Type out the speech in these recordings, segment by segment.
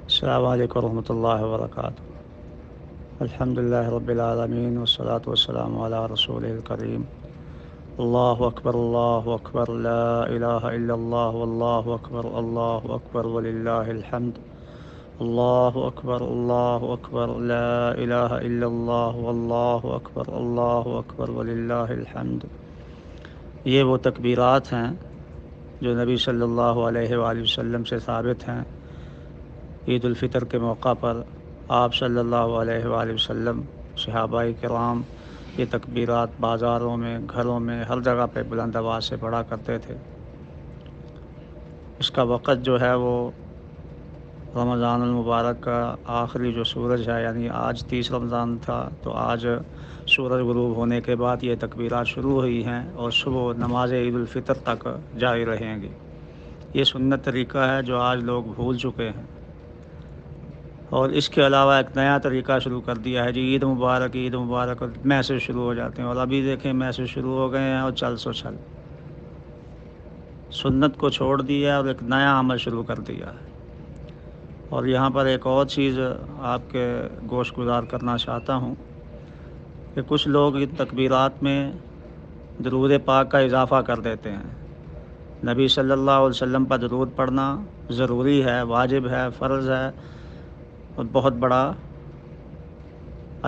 السلام علیکم ورحمۃ اللہ وبرکاتہ۔ الحمد للہ رب العالمین والصلاة والسلام علی رسول الکریم۔ اللہ اکبر لا الہ الا اللہ واللہ اکبر وللہ الحمد۔ اللہ اکبر لا الہ الا اللہ واللہ اکبر وللہ الحمد۔ یہ وہ تکبیرات ہیں جو نبی صلی اللہ علیہ وآلہ وسلم سے ثابت ہیں۔ عید الفطر کے موقع پر آپ صلی اللہ علیہ وآلہ وسلم، صحابہ کرام یہ تکبیرات بازاروں میں، گھروں میں، ہر جگہ پہ بلند آواز سے پڑھا کرتے تھے۔ اس کا وقت جو ہے وہ رمضان المبارک کا آخری جو سورج ہے، یعنی آج 30 رمضان تھا تو آج سورج غروب ہونے کے بعد یہ تکبیرات شروع ہوئی ہیں اور صبح نماز عید الفطر تک جاری رہیں گی۔ یہ سنت طریقہ ہے جو آج لوگ بھول چکے ہیں، اور اس کے علاوہ ایک نیا طریقہ شروع کر دیا ہے جی، عید مبارک اور میسج شروع ہو جاتے ہیں، اور ابھی دیکھیں میسج شروع ہو گئے ہیں اور چل سنت کو چھوڑ دیا اور ایک نیا عمل شروع کر دیا ہے۔ اور یہاں پر ایک اور چیز آپ کے گوش گزار کرنا چاہتا ہوں کہ کچھ لوگ ان تکبیرات میں درود پاک کا اضافہ کر دیتے ہیں۔ نبی صلی اللہ علیہ وسلم پر درود پڑھنا ضروری ہے، واجب ہے، فرض ہے، اور بہت بڑا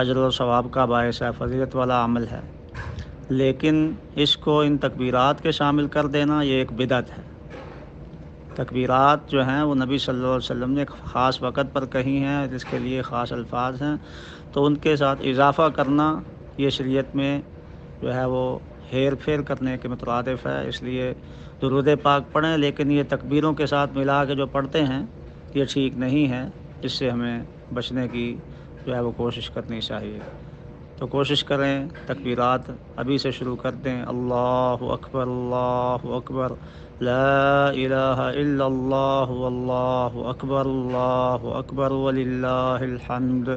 اجر و ثواب کا باعث ہے، فضیلت والا عمل ہے، لیکن اس کو ان تکبیرات کے شامل کر دینا یہ ایک بدعت ہے۔ تکبیرات جو ہیں وہ نبی صلی اللہ علیہ وسلم نے خاص وقت پر کہی ہیں، جس کے لیے خاص الفاظ ہیں، تو ان کے ساتھ اضافہ کرنا یہ شریعت میں جو ہے وہ ہیر پھیر کرنے کے مترادف ہے۔ اس لیے درود پاک پڑھیں، لیکن یہ تکبیروں کے ساتھ ملا کے جو پڑھتے ہیں یہ ٹھیک نہیں ہے، اس سے ہمیں بچنے کی جو ہے وہ کوشش کرنی چاہیے۔ تو کوشش کریں تکبیرات ابھی سے شروع کر دیں۔ اللہ اکبر لا الہ الا اللہ واللہ اکبر وللہ الحمد۔